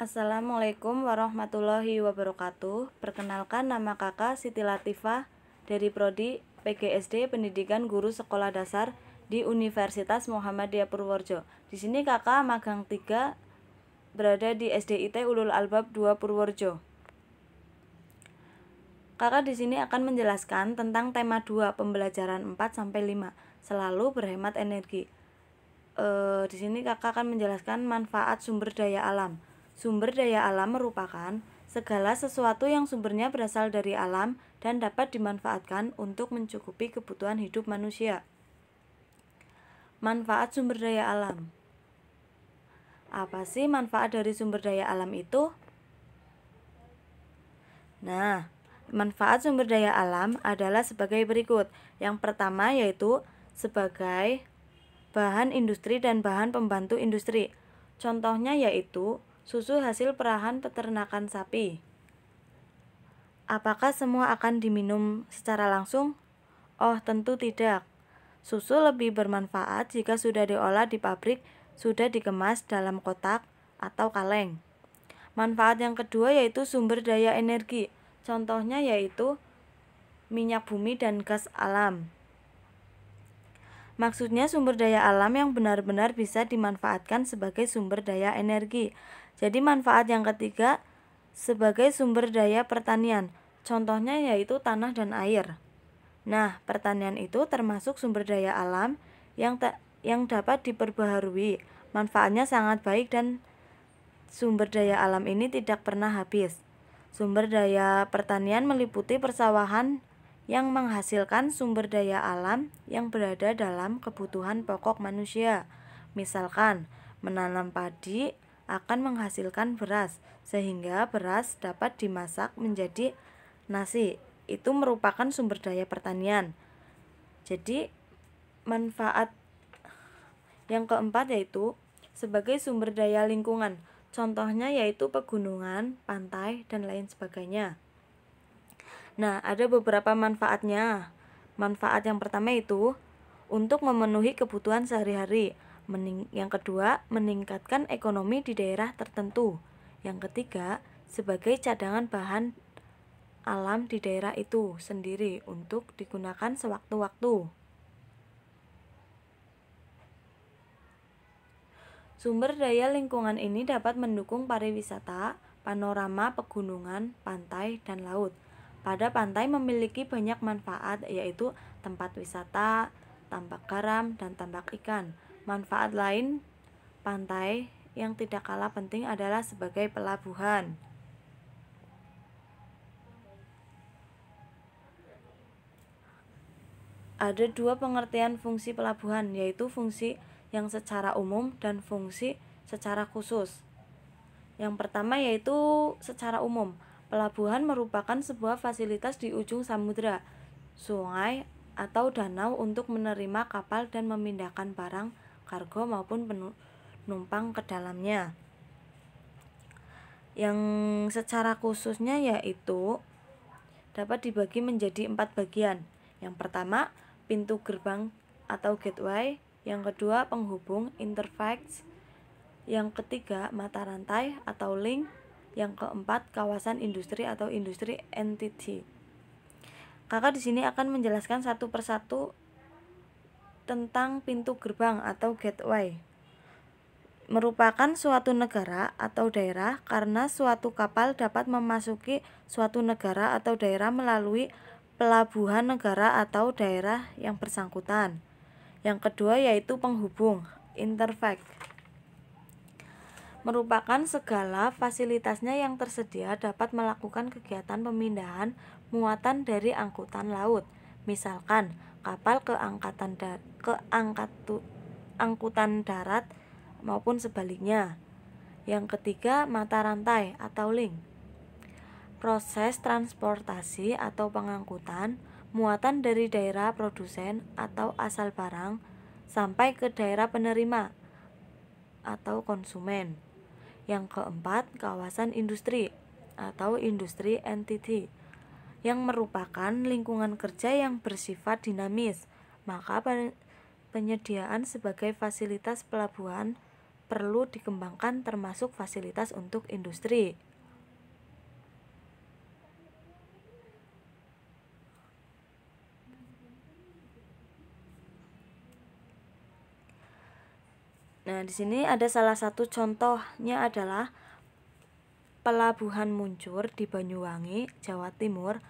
Assalamualaikum warahmatullahi wabarakatuh. Perkenalkan, nama kakak Siti Latifah dari Prodi PGSD Pendidikan Guru Sekolah Dasar di Universitas Muhammadiyah Purworejo. Di sini kakak magang 3 berada di SDIT Ulul Albab 2 Purworejo. Kakak di sini akan menjelaskan tentang tema 2 pembelajaran 4 sampai 5, selalu berhemat energi. Di sini kakak akan menjelaskan manfaat sumber daya alam. Sumber daya alam merupakan segala sesuatu yang sumbernya berasal dari alam dan dapat dimanfaatkan untuk mencukupi kebutuhan hidup manusia. Manfaat sumber daya alam. Apa sih manfaat dari sumber daya alam itu? Nah, manfaat sumber daya alam adalah sebagai berikut. Yang pertama yaitu sebagai bahan industri dan bahan pembantu industri. Contohnya yaitu susu hasil perahan peternakan sapi. Apakah semua akan diminum secara langsung? Oh, tentu tidak. Susu lebih bermanfaat jika sudah diolah di pabrik, sudah dikemas dalam kotak atau kaleng. Manfaat yang kedua yaitu sumber daya energi. Contohnya yaitu minyak bumi dan gas alam. Maksudnya sumber daya alam yang benar-benar bisa dimanfaatkan sebagai sumber daya energi. Jadi manfaat yang ketiga sebagai sumber daya pertanian. Contohnya yaitu tanah dan air. Nah, pertanian itu termasuk sumber daya alam yang dapat diperbaharui. Manfaatnya sangat baik dan sumber daya alam ini tidak pernah habis. Sumber daya pertanian meliputi persawahan yang menghasilkan sumber daya alam yang berada dalam kebutuhan pokok manusia. Misalkan, menanam padi akan menghasilkan beras, sehingga beras dapat dimasak menjadi nasi. Itu merupakan sumber daya pertanian. Jadi, manfaat yang keempat yaitu sebagai sumber daya lingkungan. Contohnya yaitu pegunungan, pantai, dan lain sebagainya. Nah, ada beberapa manfaatnya. Manfaat yang pertama itu untuk memenuhi kebutuhan sehari-hari. Yang kedua, meningkatkan ekonomi di daerah tertentu. Yang ketiga, sebagai cadangan bahan alam di daerah itu sendiri untuk digunakan sewaktu-waktu. Sumber daya lingkungan ini dapat mendukung pariwisata, panorama pegunungan, pantai, dan laut. Pada pantai memiliki banyak manfaat, yaitu tempat wisata, tambak garam, dan tambak ikan. Manfaat lain pantai yang tidak kalah penting adalah sebagai pelabuhan. Ada dua pengertian fungsi pelabuhan, yaitu fungsi yang secara umum dan fungsi secara khusus. Yang pertama yaitu secara umum. Pelabuhan merupakan sebuah fasilitas di ujung samudra, sungai, atau danau untuk menerima kapal dan memindahkan barang, kargo maupun penumpang ke dalamnya. Yang secara khususnya yaitu dapat dibagi menjadi 4 bagian. Yang pertama, pintu gerbang atau gateway. Yang kedua, penghubung interface. Yang ketiga, mata rantai atau link. Yang keempat, kawasan industri atau industri entity. Kakak di sini akan menjelaskan satu persatu tentang pintu gerbang atau gateway. Merupakan suatu negara atau daerah karena suatu kapal dapat memasuki suatu negara atau daerah melalui pelabuhan negara atau daerah yang bersangkutan. Yang kedua yaitu penghubung, interface. Merupakan segala fasilitasnya yang tersedia dapat melakukan kegiatan pemindahan muatan dari angkutan laut. Misalkan kapal ke angkutan darat maupun sebaliknya. Yang ketiga, mata rantai atau link. Proses transportasi atau pengangkutan muatan dari daerah produsen atau asal barang sampai ke daerah penerima atau konsumen. Yang keempat, kawasan industri atau industri entity yang merupakan lingkungan kerja yang bersifat dinamis. Maka penyediaan sebagai fasilitas pelabuhan perlu dikembangkan termasuk fasilitas untuk industri. Nah, di sini ada salah satu contohnya adalah Pelabuhan Muncur di Banyuwangi, Jawa Timur.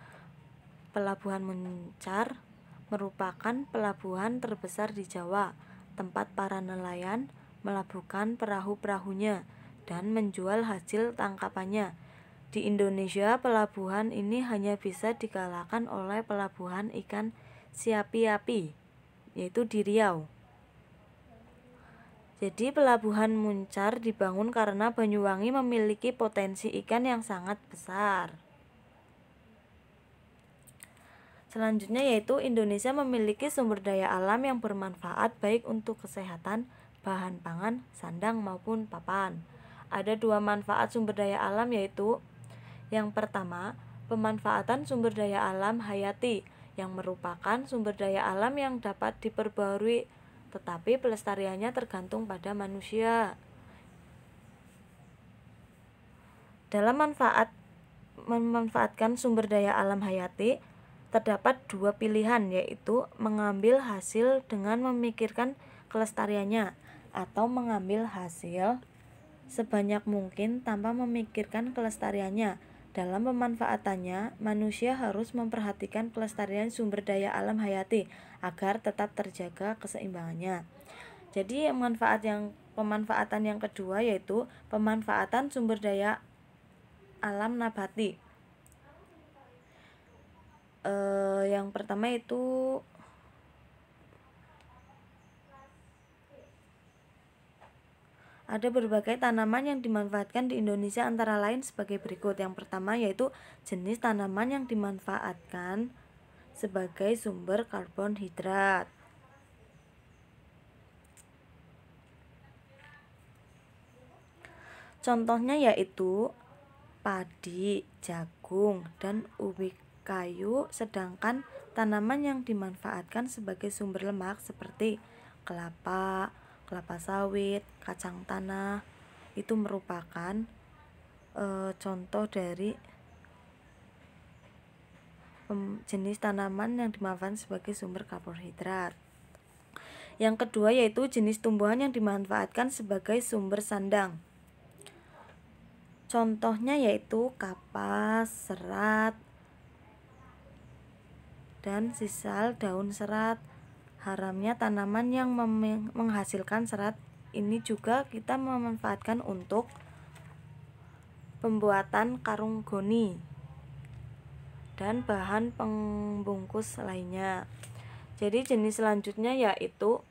Pelabuhan Muncar merupakan pelabuhan terbesar di Jawa, tempat para nelayan melabuhkan perahu-perahunya dan menjual hasil tangkapannya. Di Indonesia, pelabuhan ini hanya bisa dikalahkan oleh pelabuhan ikan Siapi-api, yaitu di Riau. Jadi pelabuhan Muncar dibangun karena Banyuwangi memiliki potensi ikan yang sangat besar. Selanjutnya yaitu Indonesia memiliki sumber daya alam yang bermanfaat baik untuk kesehatan, bahan pangan, sandang maupun papan. Ada dua manfaat sumber daya alam yaitu yang pertama, pemanfaatan sumber daya alam hayati yang merupakan sumber daya alam yang dapat diperbarui tetapi pelestariannya tergantung pada manusia. Dalam memanfaatkan sumber daya alam hayati, terdapat dua pilihan, yaitu mengambil hasil dengan memikirkan kelestariannya atau mengambil hasil sebanyak mungkin tanpa memikirkan kelestariannya. Dalam pemanfaatannya, manusia harus memperhatikan kelestarian sumber daya alam hayati agar tetap terjaga keseimbangannya. Jadi pemanfaatan yang kedua yaitu pemanfaatan sumber daya alam nabati. Yang pertama itu ada berbagai tanaman yang dimanfaatkan di Indonesia antara lain sebagai berikut. Yang pertama yaitu jenis tanaman yang dimanfaatkan sebagai sumber karbohidrat. Contohnya yaitu padi, jagung, dan ubi kayu, sedangkan tanaman yang dimanfaatkan sebagai sumber lemak seperti kelapa sawit, kacang tanah itu merupakan contoh dari jenis tanaman yang dimanfaatkan sebagai sumber karbohidrat. Yang kedua yaitu jenis tumbuhan yang dimanfaatkan sebagai sumber sandang. Contohnya yaitu kapas, serat, dan sisal daun serat. Haramnya tanaman yang menghasilkan serat ini juga kita memanfaatkan untuk pembuatan karung goni dan bahan pembungkus lainnya. Jadi jenis selanjutnya yaitu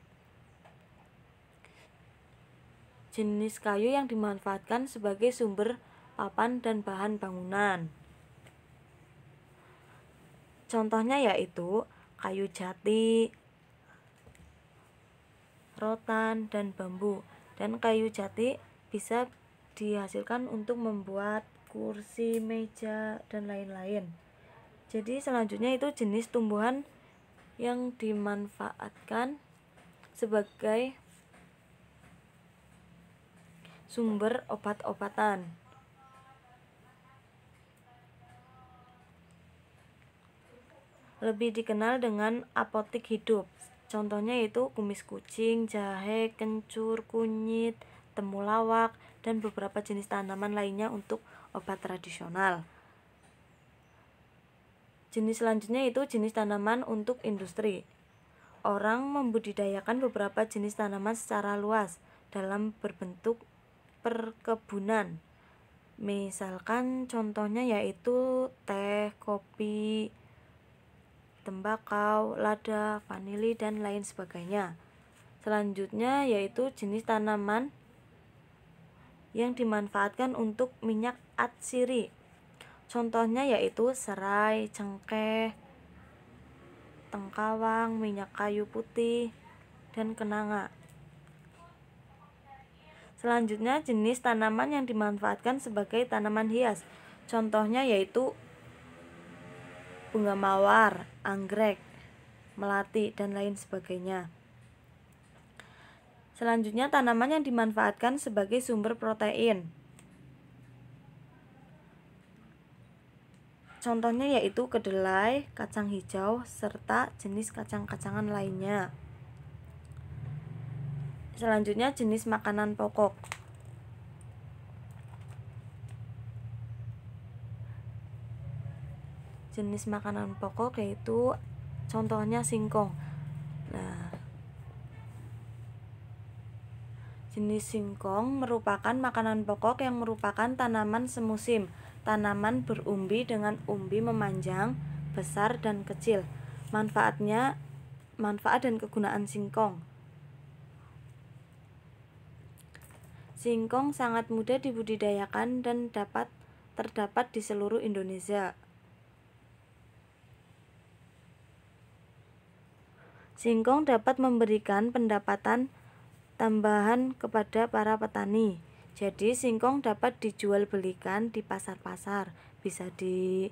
jenis kayu yang dimanfaatkan sebagai sumber papan dan bahan bangunan. Contohnya yaitu kayu jati, rotan, dan bambu. Dan kayu jati bisa dihasilkan untuk membuat kursi, meja, dan lain-lain. Jadi selanjutnya itu jenis tumbuhan yang dimanfaatkan sebagai sumber obat-obatan. Lebih dikenal dengan apotik hidup. Contohnya yaitu kumis kucing, jahe, kencur, kunyit, temulawak, dan beberapa jenis tanaman lainnya untuk obat tradisional. Jenis selanjutnya itu jenis tanaman untuk industri. Orang membudidayakan beberapa jenis tanaman secara luas dalam berbentuk perkebunan. Misalkan contohnya yaitu teh, kopi, tembakau, lada, vanili, dan lain sebagainya. Selanjutnya yaitu jenis tanaman yang dimanfaatkan untuk minyak atsiri. Contohnya yaitu serai, cengkeh, tengkawang, minyak kayu putih, dan kenanga. Selanjutnya jenis tanaman yang dimanfaatkan sebagai tanaman hias. Contohnya yaitu bunga mawar, anggrek, melati, dan lain sebagainya. Selanjutnya, tanaman yang dimanfaatkan sebagai sumber protein. Contohnya yaitu kedelai, kacang hijau, serta jenis kacang-kacangan lainnya. Selanjutnya, jenis makanan pokok. Jenis makanan pokok yaitu contohnya singkong. Nah, jenis singkong merupakan makanan pokok yang merupakan tanaman semusim. Tanaman berumbi dengan umbi memanjang, besar dan kecil. Manfaat dan kegunaan singkong. Singkong sangat mudah dibudidayakan dan terdapat di seluruh Indonesia. Singkong dapat memberikan pendapatan tambahan kepada para petani. Jadi singkong dapat dijual belikan di pasar-pasar, bisa di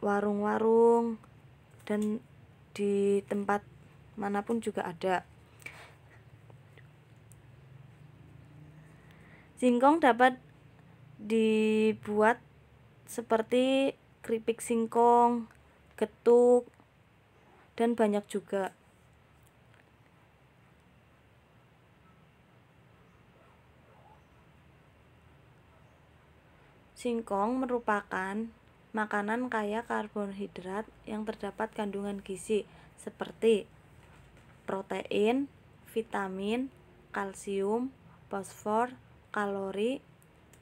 warung-warung dan di tempat manapun juga ada. Singkong dapat dibuat seperti keripik singkong, getuk, dan banyak juga. Singkong merupakan makanan kaya karbohidrat yang terdapat kandungan gizi seperti protein, vitamin, kalsium, fosfor, kalori,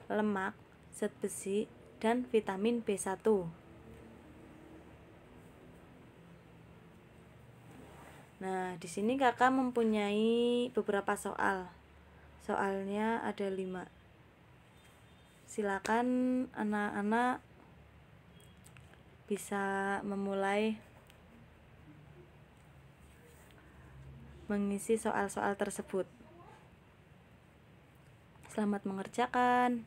lemak, zat besi, dan vitamin B1. Nah, di sini kakak mempunyai beberapa soal. Soalnya ada 5. Silakan anak-anak bisa memulai mengisi soal-soal tersebut. Selamat mengerjakan.